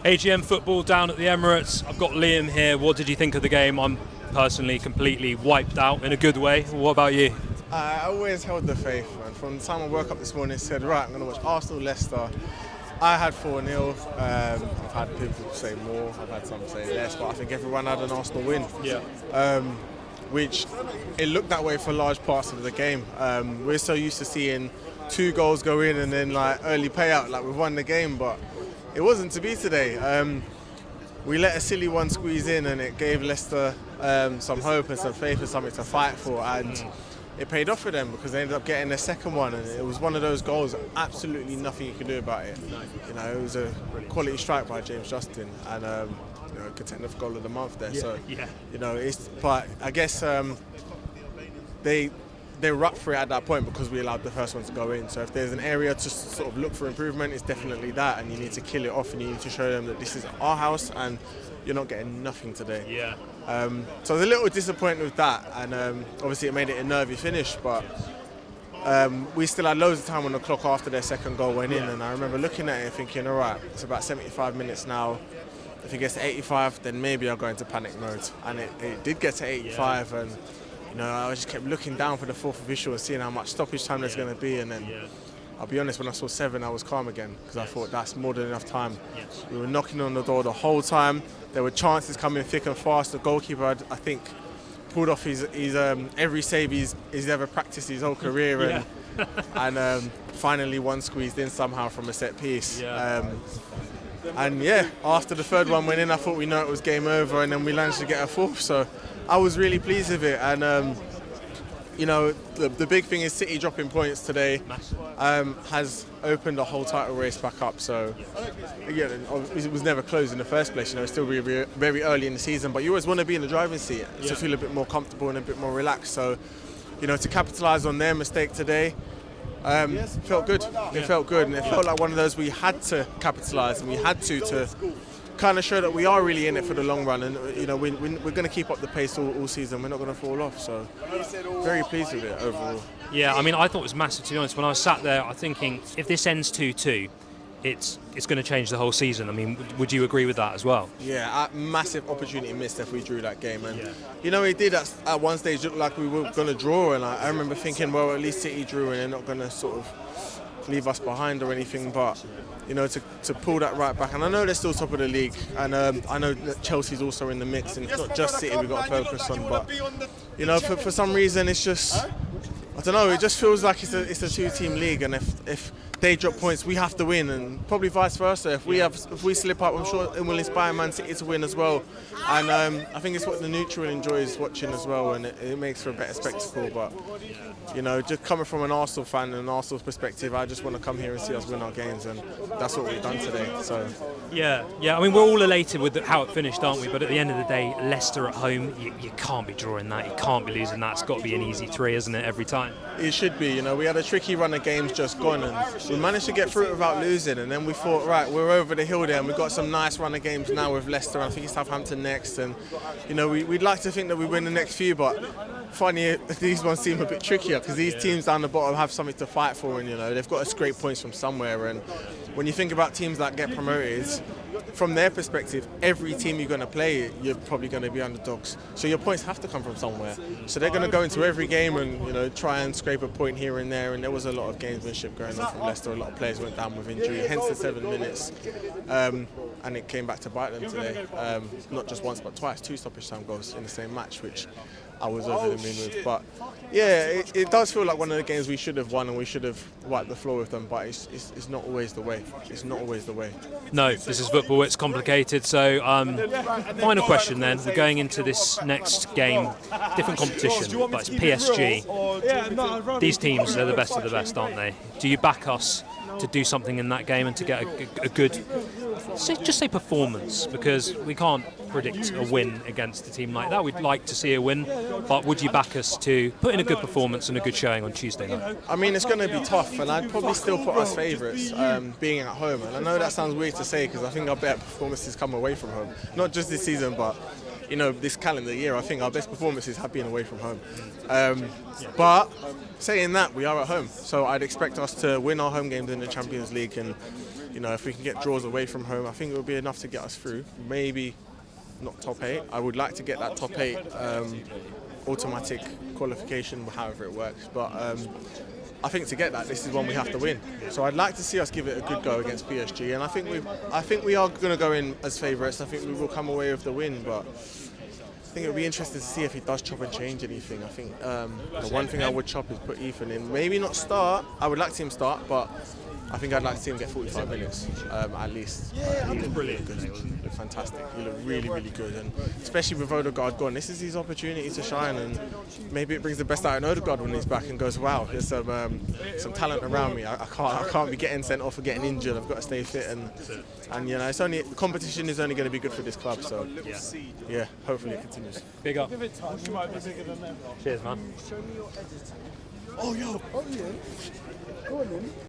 AGM football down at the Emirates. I've got Liam here. What did you think of the game? I'm personally completely wiped out in a good way. What about you? I always held the faith, man. From the time I woke up this morning and said, right, I'm going to watch Arsenal-Leicester. I had 4-0. I've had people say more, I've had some say less, but I think everyone had an Arsenal win. Yeah. Which it looked that way for large parts of the game. We're so used to seeing 2 goals go in and then like early payout, like we've won the game, but it wasn't to be today. We let a silly one squeeze in and it gave Leicester some hope and some faith and something to fight for, and it paid off for them because they ended up getting their second one, and it was one of those goals, absolutely nothing you could do about it. You know, it was a quality strike by James Justin, and you know, contender for goal of the month there. You know, but I guess they were up for it at that point because we allowed the first one to go in. So if there's an area to sort of look for improvement, it's definitely that, and you need to kill it off and you need to show them that this is our house and you're not getting nothing today. Yeah. So I was a little disappointed with that, and obviously it made it a nervy finish, but we still had loads of time on the clock after their second goal went in, and I remember looking at it and thinking, all right, it's about 75 minutes now. If it gets to 85, then maybe I'll go into panic mode. And it did get to 85, and you know, I just kept looking down for the fourth official and seeing how much stoppage time there's going to be, and then I'll be honest, when I saw 7, I was calm again because I thought that's more than enough time. We were knocking on the door the whole time. There were chances coming thick and fast. The goalkeeper, I think, pulled off his every save he's ever practiced his whole career, and finally one squeezed in somehow from a set piece. And after the third one went in, I thought we know it was game over, and then we managed to get a fourth. So I was really pleased with it, and you know, the big thing is City dropping points today has opened the whole title race back up. So it was never closed in the first place. You know, it's still very, very early in the season, but you always want to be in the driving seat to feel a bit more comfortable and a bit more relaxed. So, you know, to capitalise on their mistake today, felt good. It felt good, and it felt like one of those we had to capitalise, and we had to kind of show that we are really in it for the long run, and you know, we're going to keep up the pace all season. We're not going to fall off, so very pleased with it overall. Yeah, I mean, I thought it was massive, to be honest. When I was sat there, I was thinking, if this ends 2-2, it's going to change the whole season. I mean, would you agree with that as well? Yeah, a massive opportunity missed if we drew that game, and you know, it did at one stage look like we were going to draw, and I remember thinking, well, at least City drew and they're not going to sort of leave us behind or anything, but you know, to pull that right back, and I know they're still top of the league, and I know that Chelsea's also in the mix, and it's not just City we've got to focus on, but you know, for some reason it's just, I don't know, it just feels like it's a 2-team league, and if they drop points, we have to win, and probably vice versa. If we slip up, I'm sure it will inspire Man City to win as well. And I think it's what the neutral enjoys watching as well, and it makes for a better spectacle. But you know, just coming from an Arsenal fan and an Arsenal perspective, I just want to come here and see us win our games, and that's what we've done today. So yeah. I mean, we're all elated with how it finished, aren't we? But at the end of the day, Leicester at home, you can't be drawing that, you can't be losing that. It's got to be an easy 3, isn't it, every time? It should be. You know, we had a tricky run of games just gone, and we managed to get through it without losing, and then we thought, right, we're over the hill there, and we've got some nice run of games now with Leicester, and I think it's Southampton next, and you know, we'd like to think that we win the next few, but funny, these ones seem a bit trickier because these teams down the bottom have something to fight for, and you know, they've got to scrape points from somewhere, and when you think about teams that get promoted, from their perspective, every team you're going to play, you're probably going to be underdogs. So your points have to come from somewhere. So they're going to go into every game and, you know, try and scrape a point here and there. And there was a lot of gamesmanship going on from Leicester. A lot of players went down with injury, hence the 7 minutes. And it came back to bite them today. Not just once, but twice. 2 stoppage time goals in the same match, which I was over the moon with. But yeah, it does feel like one of the games we should have won, and we should have wiped the floor with them, but it's not always the way. It's not always the way. No, this is football, it's complicated. So final question then, we're going into this next game, different competition, but it's PSG. These teams are the best of the best, aren't they? Do you back us to do something in that game and to get a good, just say performance, because we can't predict a win against a team like that. We'd like to see a win, but would you back us to put in a good performance and a good showing on Tuesday night? I mean, it's going to be tough, and I'd probably still put us favourites being at home. And I know that sounds weird to say because I think our better performances come away from home. Not just this season, but you know, this calendar year, I think our best performances have been away from home. But saying that, we are at home, so I'd expect us to win our home games in the Champions League and You know, if we can get draws away from home, I think it will be enough to get us through. Maybe not top 8. I would like to get that top 8 automatic qualification, however it works. But I think to get that, this is one we have to win. So I'd like to see us give it a good go against PSG, and I think we are going to go in as favourites. I think we will come away with the win, but I think it would be interesting to see if he does chop and change anything. I think the one thing I would chop is put Ethan in. Maybe not start. I would like to see him start, but I think I'd like to see him get 45 minutes at least. He looked brilliant. He looked fantastic. He looked really, really good, and especially with Odegaard gone, this is his opportunity to shine, and maybe it brings the best out in Odegaard when he's back and goes, wow, there's some talent around me. I can't be getting sent off or getting injured. I've got to stay fit, and you know, the competition is only going to be good for this club. So yeah, hopefully it continues. Big up. Cheers, man. Oh, yo. Oh, yeah. Go on, then.